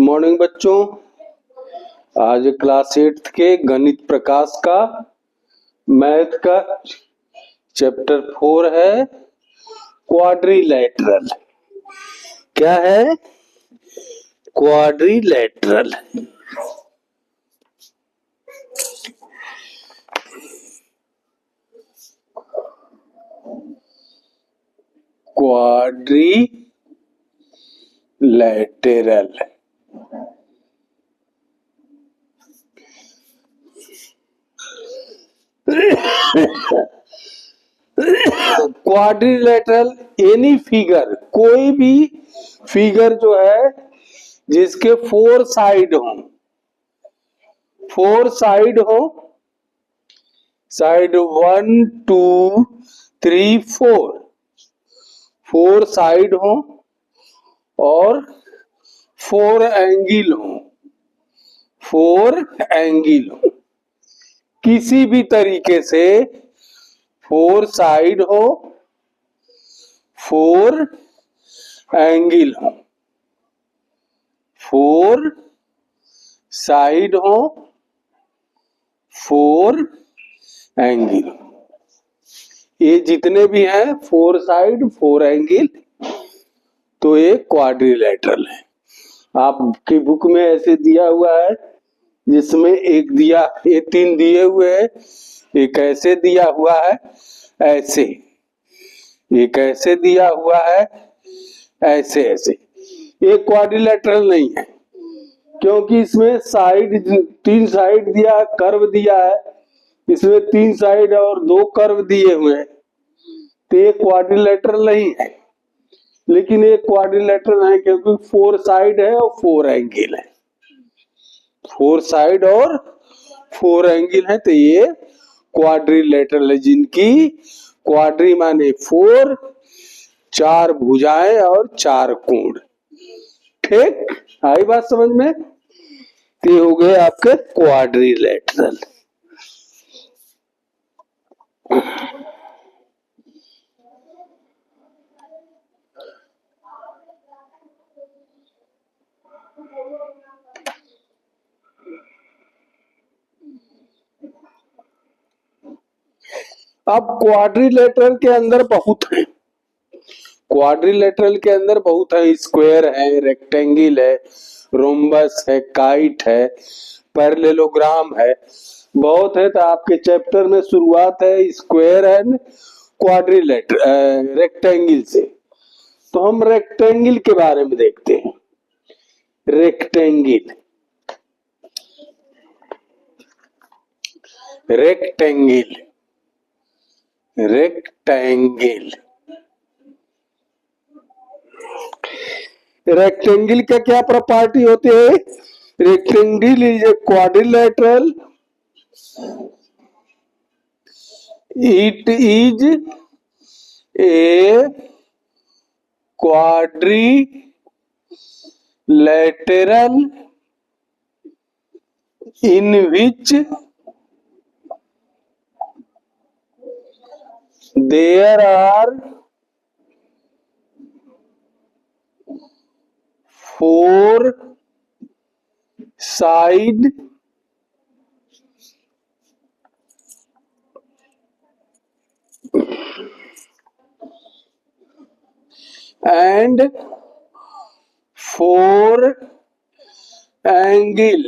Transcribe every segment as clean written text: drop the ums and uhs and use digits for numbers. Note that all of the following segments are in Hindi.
मॉर्निंग बच्चों। आज क्लास 8 के गणित प्रकाश का मैथ का चैप्टर 4 है क्वाड्रिलेटरल। क्या है? Quadrilateral. Quadrilateral quadrilateral any figure, कोई भी फिगर जो है जिसके फोर साइड हो, साइड 1 2 3 4 साइड हो और 4 एंगल हो, किसी भी तरीके से 4 साइड हो, 4 एंगल हो, 4 साइड हो, 4 एंगल हो, ये जितने भी हैं 4 साइड 4 एंगल, तो ये क्वाड्रिलेटरल है। आपकी बुक में ऐसे दिया हुआ है जिसमें एक दिया, ये 3 दिए हुए हैं, एक ऐसे दिया हुआ है, ऐसे एक ऐसे दिया हुआ है, ऐसे ऐसे। ये क्वाड्रिलेटरल नहीं है क्योंकि इसमें साइड 3 साइड दिया, कर्व दिया है, इसमें 3 साइड और 2 कर्व दिए हुए हैं, तो ये क्वाड्रिलेटरल नहीं है। लेकिन ये क्वाड्रिलेटरल है क्योंकि 4 साइड है और 4 एंगल है, 4 साइड और 4 एंगल है, तो ये क्वाड्रिलेटरल है। जिनकी क्वाड्री माने 4, 4 भुजाएं और 4 कोण। ठीक, आई बात समझ में? तो हो गए आपके क्वाड्रिलेटरल। अब क्वाड्रिलेटरल के अंदर बहुत है, क्वाड्रिलेटरल के अंदर बहुत है। स्क्वायर है, रेक्टेंगल है, रोम्बस है, काइट है, पैरेललोग्राम है, बहुत है। तो आपके चैप्टर में शुरुआत है स्क्वायर एंड क्वाड्रिलेटरल, रेक्टेंगल से। तो हम रेक्टेंगल के बारे में देखते हैं। रेक्टेंगल रेक्टेंगल रेक्टेंगल रेक्टेंगल का क्या प्रॉपर्टी होती है? Rectangle is a quadrilateral, it is a quadrilateral in which there are 4 side and 4 angle.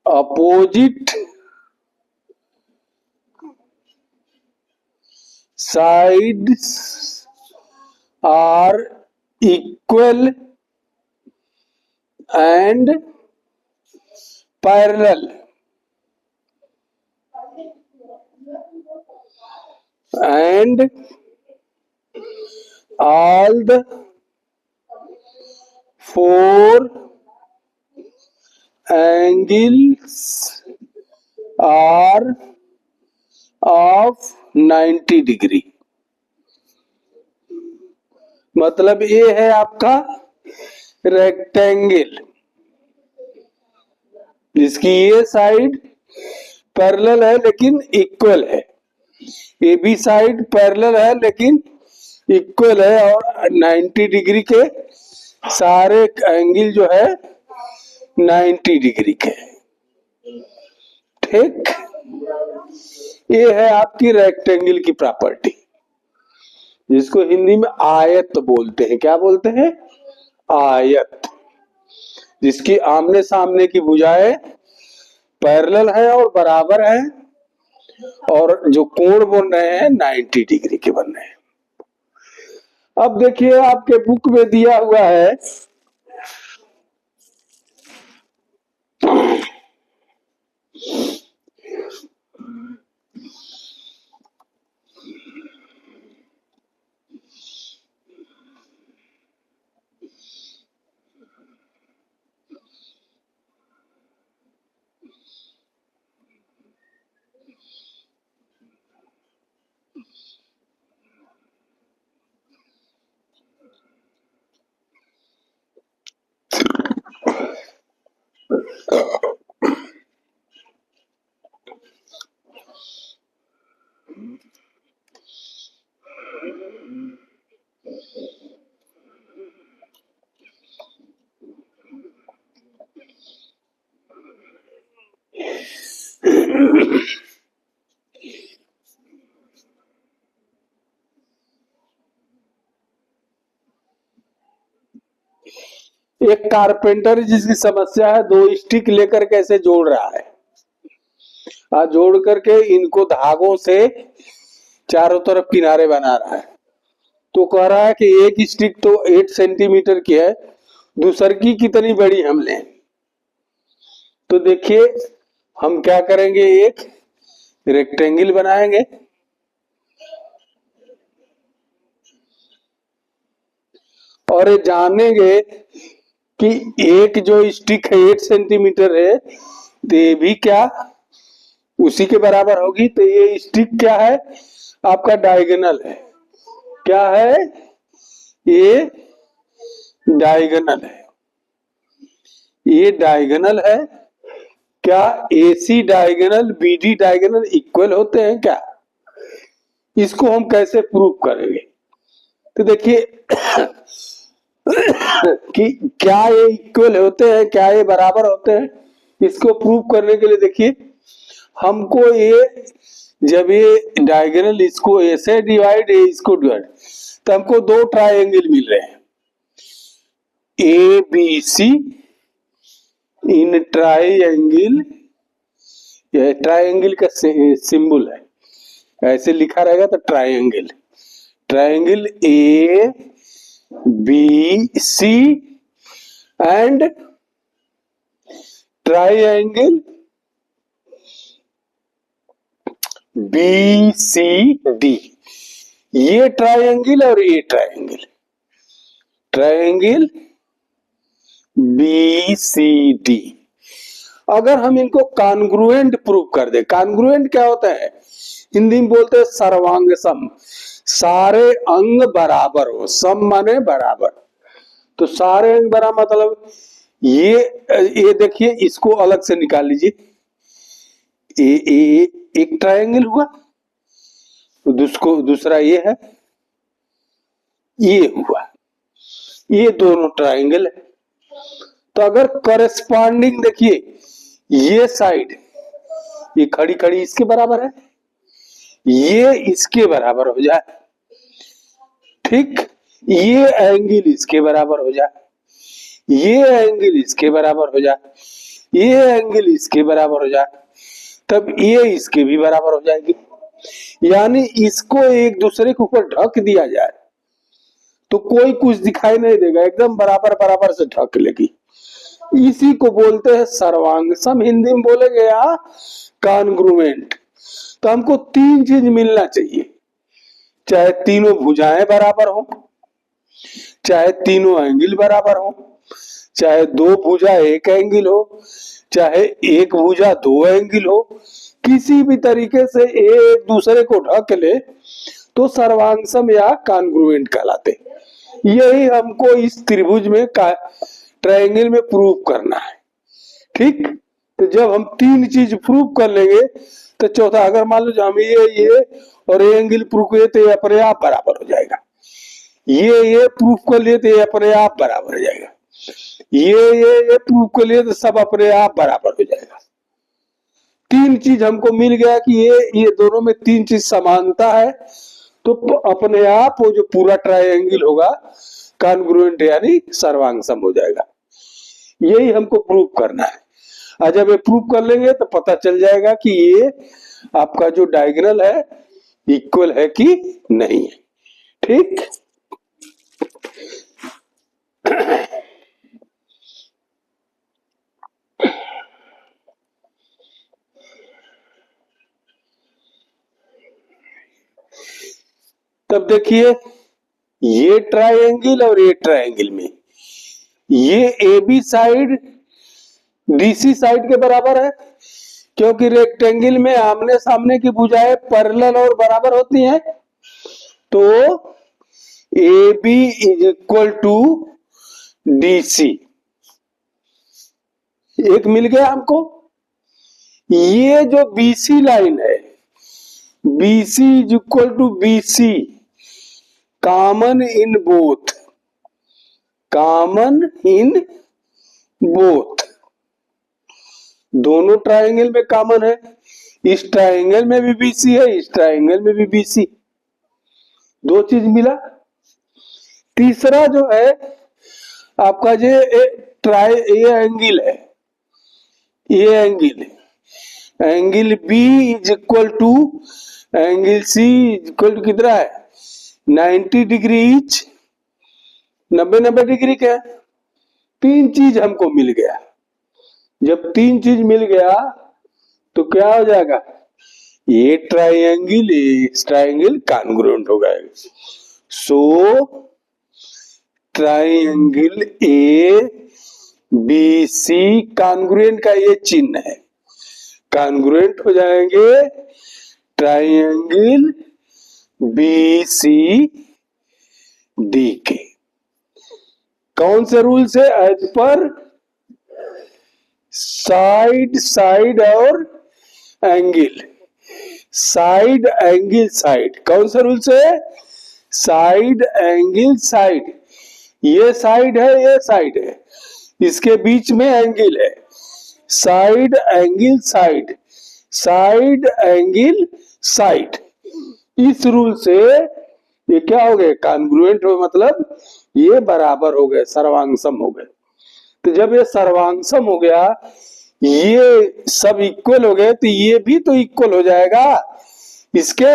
Opposite sides are equal and parallel, and all the 4 angles are of 90 degree. मतलब ये है आपका रेक्टेंगल जिसकी ये साइड पैरेलल है लेकिन इक्वल है, ए बी साइड पैरेलल है लेकिन इक्वल है और 90 डिग्री के सारे एंगल जो है 90 डिग्री के। ठीक, ये है आपकी रेक्टेंगल की प्रॉपर्टी, जिसको हिंदी में आयत बोलते हैं। क्या बोलते हैं? आयत, जिसकी आमने सामने की भुजाएं पैरेलल है और बराबर है, और जो कोण बन रहे हैं 90 डिग्री के बन रहे हैं। अब देखिए आपके बुक में दिया हुआ है एक कारपेंटर जिसकी समस्या है, दो स्टिक लेकर कैसे जोड़ रहा है, जोड़ करके इनको धागों से चारों तरफ किनारे बना रहा है। तो कह रहा है कि एक स्टिक तो 8 सेंटीमीटर की है, दूसर की कितनी बड़ी हम लें। तो देखिए हम क्या करेंगे, एक रेक्टेंगल बनाएंगे और ये जानेंगे कि एक जो स्टिक है 8 सेंटीमीटर है, तो ये भी क्या उसी के बराबर होगी। तो ये स्टिक क्या है, आपका डायगोनल है। क्या है? ये डायगोनल है, ये डायगोनल है। क्या AC diagonal BD diagonal equal होते हैं क्या? इसको हम कैसे प्रूव करेंगे? तो देखिए कि क्या ये इक्वल होते हैं, क्या ये बराबर होते हैं, इसको प्रूव करने के लिए देखिए हमको ये, जब ये डायगोनल इसको ऐसे डिवाइड, इसको डिवाइड, तो हमको दो ट्रायंगल मिल रहे हैं ABC इन ट्रायंगल। यह ट्रायंगल का सिंबल है, ऐसे लिखा रहेगा तो triangle, triangle ABC and triangle BCD। ये ट्रायंगल और ये ट्रायंगल, ट्रायंगल BCD। अगर हम इनको कॉन्ग्रुएंट प्रूव कर दे, कॉन्ग्रुएंट क्या होता है, हिंदी में बोलते हैं सर्वांग सम, सारे अंग बराबर हो, सम माने बराबर। तो सारे अंग बराबर मतलब ये देखिए, इसको अलग से निकाल लीजिए, ये एक ट्रायंगल हुआ, तो दूसरा ये है, ये हुआ, ये दोनों ट्रायंगल है। तो अगर करेस्पॉन्डिंग देखिए, ये साइड ये खड़ी खड़ी इसके बराबर है, ये इसके बराबर हो जाए, ठीक, ये एंगल इसके बराबर हो जाए, ये एंगल इसके बराबर हो जाए, ये एंगल इसके बराबर हो जाए, तब ये इसके भी बराबर हो जाएगी। यानी इसको एक दूसरे के ऊपर ढक दिया जाए तो कोई कुछ दिखाई नहीं देगा, एकदम बराबर बराबर से ढक लेगी। इसी को बोलते हैं सर्वांग सम, हिंदी में बोलेंगे या कॉन्ग्रुएंट। तो हमको तीन चीज मिलना चाहिए, चाहे तीनों भुजाएं बराबर हो, चाहे तीनों एंगल बराबर हो, चाहे दो भुजा एक एंगल हो, चाहे एक भुजा दो एंगल हो, किसी भी तरीके से एक दूसरे को ढक ले तो सर्वांगसम या कॉन्ग्रुएंट कहलाते। यही हमको इस त्रिभुज में ट्रायंगल में प्रूव करना है, ठीक। तो जब हम तीन चीज प्रूव कर लेंगे तो चौथा, अगर मान लो हम ये और ये एंगल प्रूव किए तो ये अपने आप बराबर हो जाएगा, ये प्रूफ कर लिए तो ये अपने आप बराबर हो जाएगा, ये प्रूफ कर लिए तो सब अपने आप बराबर हो जाएगा। तीन चीज हमको मिल गया कि ये दोनों में तीन चीज समानता है, तो अपने आप वो जो पूरा ट्रायंगल होगा कॉन्ग्रुएंट यानी सर्वांग सम हो जाएगा। यही हमको प्रूव करना है। और जब ये प्रूव कर लेंगे तो पता चल जाएगा कि ये आपका जो डायगोनल है इक्वल है कि नहीं है। ठीक, तब देखिए ये ट्रायंगल और ये ट्रायंगल में ये A B side DC side के बराबर है, क्योंकि रेक्टेंगल में आमने सामने की भुजाएं पैरेलल और बराबर होती हैं। तो A B is equal to D C, एक मिल गया हमको। ये जो बीसी लाइन है, BC is equal to BC, common in both, common in both, दोनों ट्रायंगल में कॉमन है। इस ट्रायंगल में भी बीसी है, इस ट्रायंगल में भी बीसी, दो चीज मिला। तीसरा जो है आपका ये एंगल है, ये angle B is equal to angle C is equal to कितना है 90 डिग्री ईच, 90 डिग्री का। तीन चीज हमको मिल गया। जब तीन चीज मिल गया तो क्या हो जाएगा, ये ट्रायंगल इस ट्रायंगल कॉन्ग्रुएंट हो गएगा। So triangle A B C congruent का ये चिन्ह है, कॉन्ग्रुएंट हो जाएंगे ट्रायंगल बी सी डी के। कौन से रूल से, एज पर साइड साइड और एंगल, साइड एंगल साइड, कौन सा रूल से, साइड एंगल साइड। ये साइड है, ये साइड है, इसके बीच में एंगल है, side angle side, side angle side. इस रूल से ये क्या हो गए, कॉन्ग्रुएंट हो, मतलब ये बराबर हो गए, सर्वांगसम हो गए। तो जब ये सर्वांगसम हो गया, ये सब इक्वल हो गए, तो ये भी तो इक्वल हो जाएगा इसके,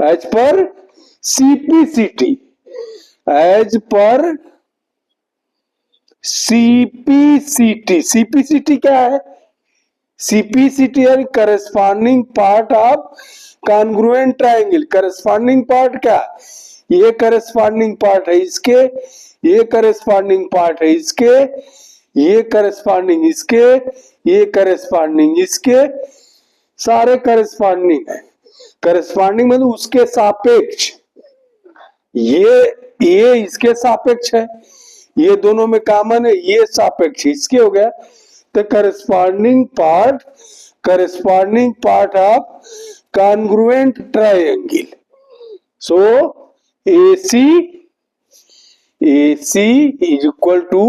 as per CPCT, as per CPCT. CPCT क्या है, सीपीसीटी यानी corresponding part of congruent triangle. Corresponding part क्या, ये करस्पॉन्डिंग पार्ट है इसके, ये करस्पॉन्डिंग पार्ट है इसके, ये करस्पॉन्डिंग इसके, ये करस्पॉन्डिंग इसके, सारे करस्पॉन्डिंग है। करस्पॉन्डिंग मतलब उसके सापेक्ष, ये इसके सापेक्ष है, ये दोनों में कॉमन है, ये सापेक्ष इसके हो गया। तो corresponding part of congruent triangle. So AC is equal to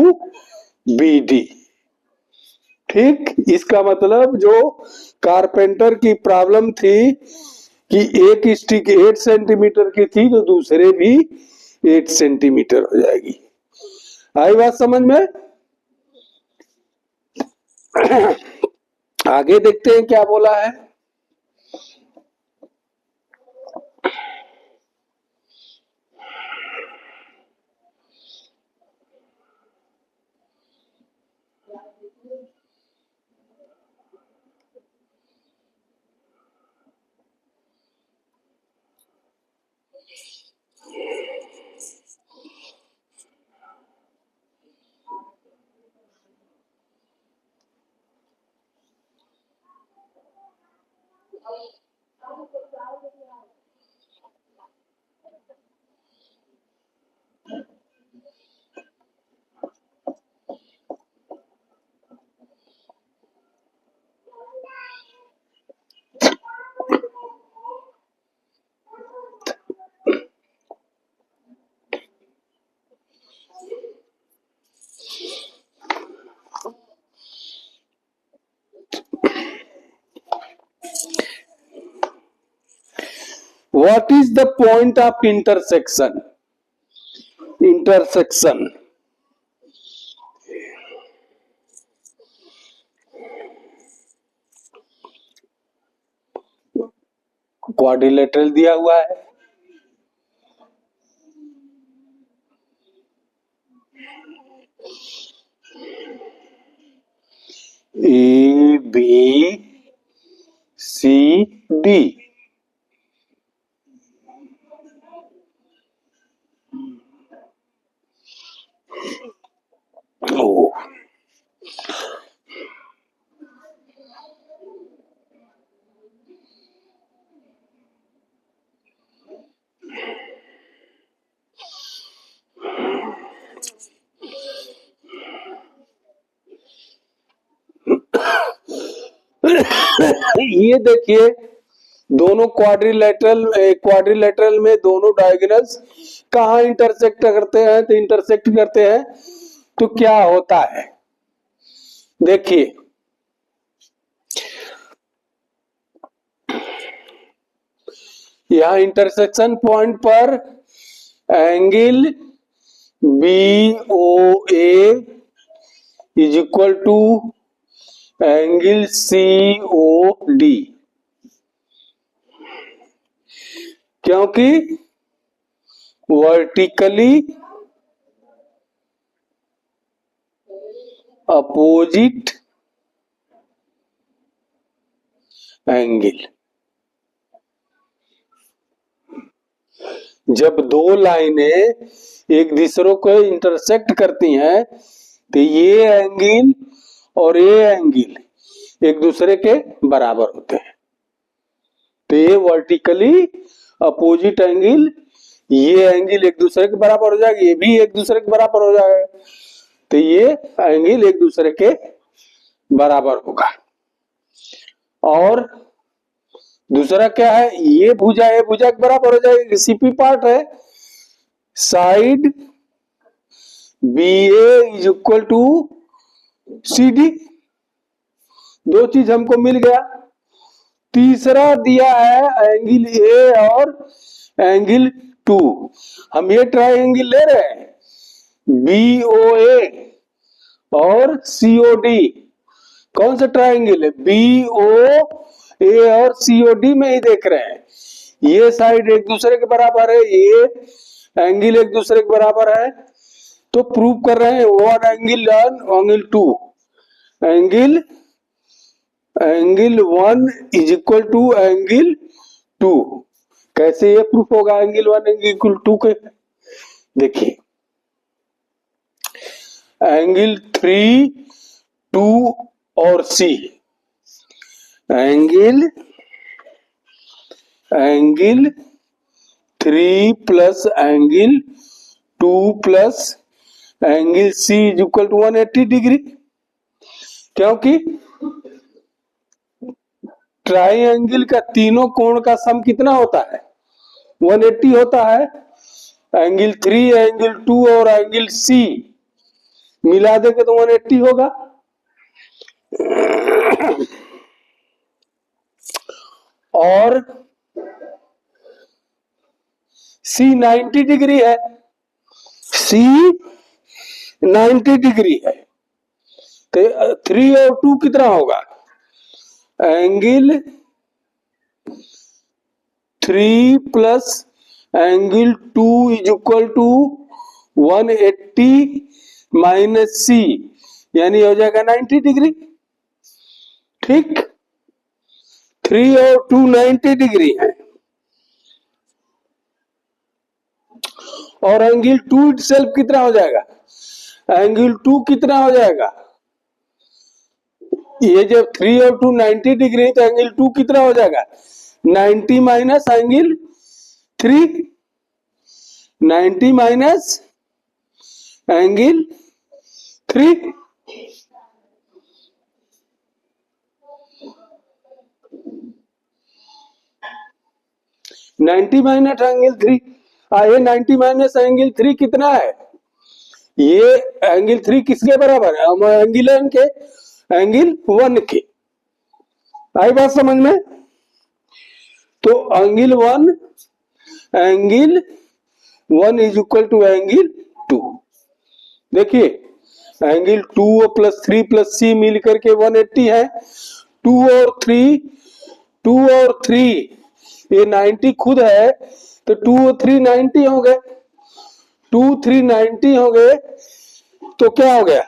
BD। ठीक, इसका मतलब जो कारपेंटर की प्रॉब्लम थी कि एक स्टिक 8 सेंटीमीटर की थी, तो दूसरे भी 8 सेंटीमीटर हो जाएगी। आई बात समझ में? आगे देखते हैं क्या बोला है। What is the point of intersection? Intersection quadrilateral दिया हुआ है, ए बी सी डी, ये देखिए दोनों क्वाड्रिलेटरल में दोनों डायगोनल्स कहाँ इंटरसेक्ट करते हैं, तो इंटरसेक्ट करते हैं तो क्या होता है देखिए, यहां इंटरसेक्शन पॉइंट पर angle BOA is equal to angle COD, क्योंकि वर्टिकली अपोजिट एंगल, जब दो लाइनें एक दूसरे को इंटरसेक्ट करती हैं तो ये एंगल और ये एंगल एक दूसरे के बराबर होते हैं, तो ये वर्टिकली अपोजिट एंगल, ये एंगल एक दूसरे के बराबर हो जाएगा, ये भी एक दूसरे के बराबर हो जाएगा, तो ये एंगल एक दूसरे के बराबर होगा। और दूसरा क्या है, ये भुजा के बराबर हो जाएगी, सीपी पार्ट है, side BA is equal to CD, दो चीज हमको मिल गया। तीसरा दिया है एंगल A और एंगल 2, हम ये ट्रायंगल ले रहे हैं BOA और COD, कौन सा ट्रायंगल है, BOA और COD में ही देख रहे हैं, ये साइड एक दूसरे के बराबर है, ये एंगल एक दूसरे के बराबर है, तो प्रूव कर रहे हैं one angle angle 2, angle 1 is equal to angle 2। कैसे ये प्रूफ होगा एंगल 1 एंगल 2 के, देखिए एंगल 3, 2 और C, angle 3 plus angle 2 plus angle C is equal to 180 degree, क्योंकि ट्राइंगल का तीनों कोण का सम कितना होता है, 180 होता है, एंगल 3, एंगल 2 और एंगल C मिला देंगे तो 180 होगा। और C 90 डिग्री है, C 90 डिग्री है, तो 3 और 2 कितना होगा, angle 3 plus angle 2 is equal to 180 minus C, यानी हो जाएगा 90 डिग्री, ठीक, 3 और 2 90 डिग्री है, और एंगल 2 इटसेल्फ कितना हो जाएगा, एंगल 2 कितना हो जाएगा, ये जब 3 और 2 90 डिग्री तो एंगल 2 कितना हो जाएगा, 90 minus angle 3, 90 minus angle 3, ninety minus angle 3, ये 90 माइनस एंगल 3 कितना है, ये एंगल 3 किसके बराबर है, एंगल के एंगल 1 के, आई बात समझ में, तो angle 1 angle 1 is equal to angle 2। देखिए एंगल 2 प्लस 3 प्लस सी मिल करके 180 है। 2 और 3 ये 90 खुद है, तो 2 और 3 90 हो गए। 2 3 90 हो गए, तो क्या हो गया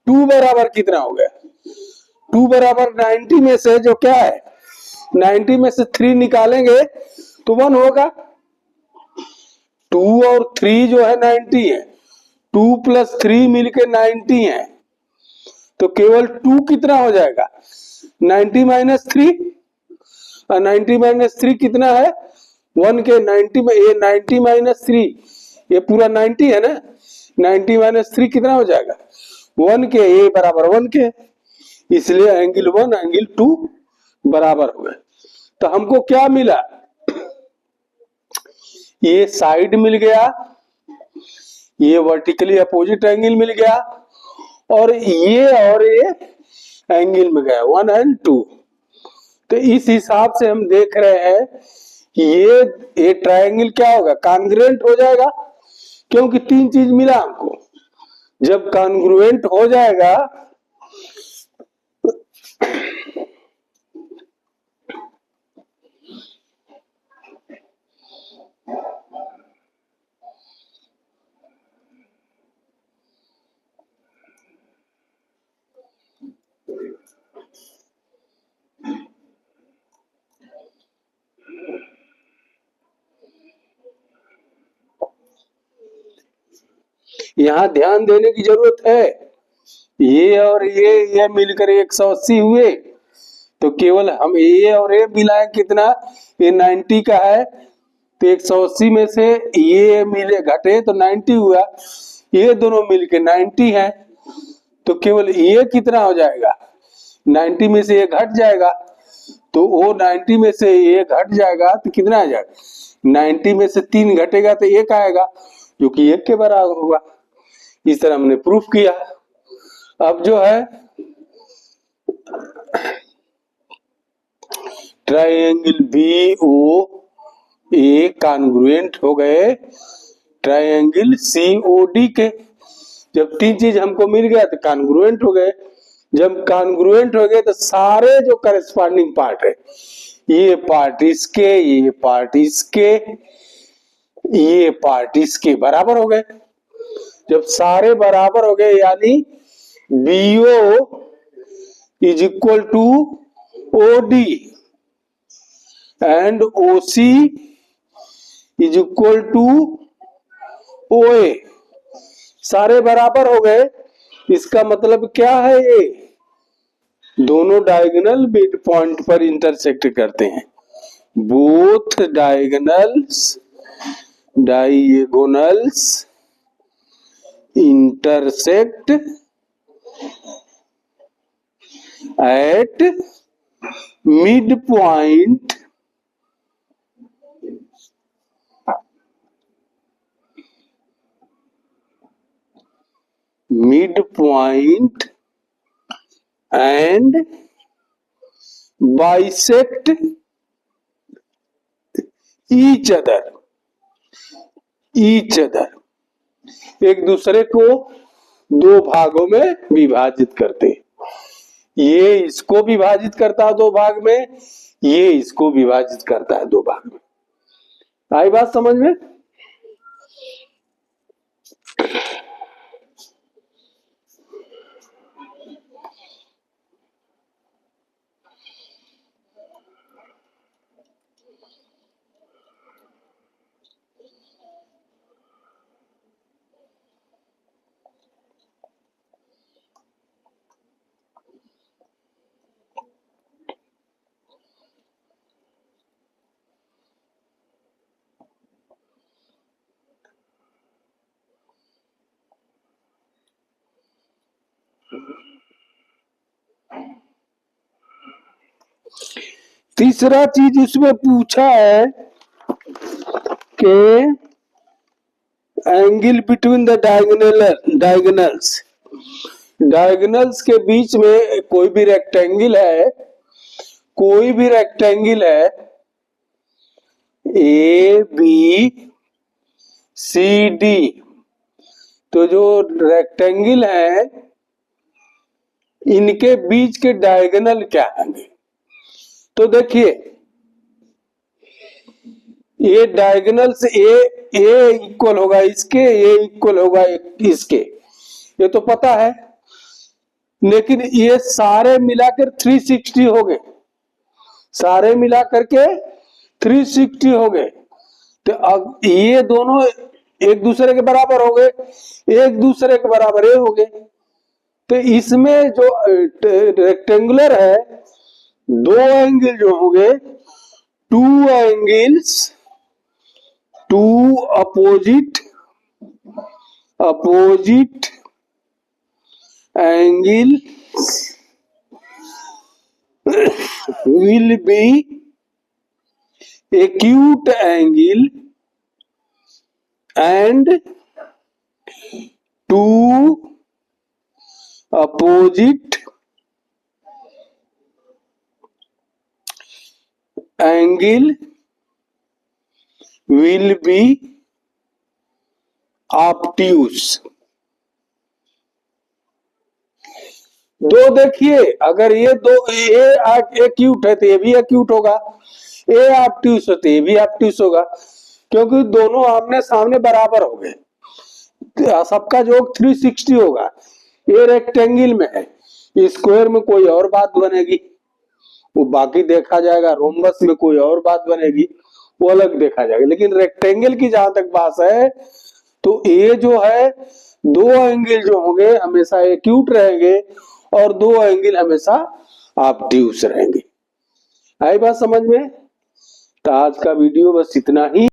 2 बराबर कितना हो गया? 2 बराबर 90 में से जो क्या है 90 में से 3 निकालेंगे तो 1 होगा। 2 और 3 जो है 90 है, 2 प्लस 3 मिलके 90 है, तो केवल 2 कितना हो जाएगा 90 माइनस 3, और 90 माइनस 3 कितना है 1 के 90 में, ये 90 माइनस 3 ये पूरा 90 है ना, 90 माइनस 3 कितना हो जाएगा 1 के, ये बराबर 1 के, इसलिए एंगल 1 एंगल 2 बराबर हो गए। तो हमको क्या मिला, ये साइड मिल गया, ये वर्टिकली अपोजिट एंगल मिल गया, और ये एंगल में गया 1 एंड 2। तो इस हिसाब से हम देख रहे हैं कि ये ट्रायंगल क्या होगा कॉन्ग्रुएंट हो जाएगा, क्योंकि 3 चीज मिला हमको। जब कॉन्ग्रुएंट हो जाएगा यहाँ ध्यान देने की जरूरत है, ये और ये मिलकर 180 हुए, तो केवल हम ये और ये मिलाए कितना, ये 90 का है, तो 180 में से ये मिले घटे तो 90 हुआ, ये दोनों मिलके 90 है, तो केवल ये कितना हो जाएगा 90 में से ये घट जाएगा, तो वो 90 में से ये घट जाएगा तो कितना आ जाएगा 90 में से 3 घटेगा तो 1 आएगा, जो कि 1 के बराबर होगा। इस तरह हमने प्रूफ किया। अब जो है ट्रायंगल बी ओ ए कॉन्ग्रुएंट हो गए ट्रायंगल सी ओ डी के। जब 3 चीज हमको मिल गया तो कॉन्ग्रुएंट हो गए। जब कॉन्ग्रुएंट हो गए तो सारे जो करस्पॉन्डिंग पार्ट है, ये पार्ट इसके, ये पार्ट इसके, ये पार्ट इसके बराबर हो गए। जब सारे बराबर हो गए यानी BO is equal to OD and OC is equal to OA, सारे बराबर हो गए। इसका मतलब क्या है, ये दोनों डायगोनल मिड पॉइंट पर इंटरसेक्ट करते हैं। Both diagonals intersect at midpoint and bisect each other, एक दूसरे को 2 भागों में विभाजित करते हैं। ये इसको विभाजित करता है 2 भाग में, ये इसको विभाजित करता है 2 भाग में। आई बात समझ में? तीसरा चीज इसमें पूछा है कि एंगल बिटवीन द डायगोनल्स के बीच में कोई भी रेक्टेंगल है, ए बी सी डी। तो जो रेक्टेंगल है इनके बीच के डायगोनल क्या होंगे? तो देखिए ये डायगोनल से ए इक्वल होगा इसके, ए इक्वल होगा इसके, ये तो पता है। लेकिन ये सारे मिलाकर 360 हो गए, सारे मिलाकर के 360 हो गए। तो अब ये दोनों एक दूसरे के बराबर हो गए, एक दूसरे के बराबर ये हो गए। तो इसमें जो रेक्टेंगुलर है दो एंगल जो होंगे, two angles, two opposite angles will be acute angle and two opposite angle will be obtuse। तो देखिए अगर ये दो ए एक्यूट है तो ये भी एक्यूट होगा, ए ऑब्ट्यूस है तो ये भी ऑब्ट्यूस होगा, क्योंकि दोनों आमने सामने बराबर हो गए, सबका योग 360 होगा। ये रेक्टेंगल में है, स्क्वायर में कोई और बात बनेगी, वो बाकी देखा जाएगा। रोम्बस में कोई और बात बनेगी, वो अलग देखा जाएगा। लेकिन रेक्टेंगल की जहां तक बात है तो ये जो है दो एंगल जो होंगे हमेशा एक्यूट रहेंगे और दो एंगल हमेशा ऑब्ट्यूस रहेंगे। आई बात समझ में? तो आज का वीडियो बस इतना ही।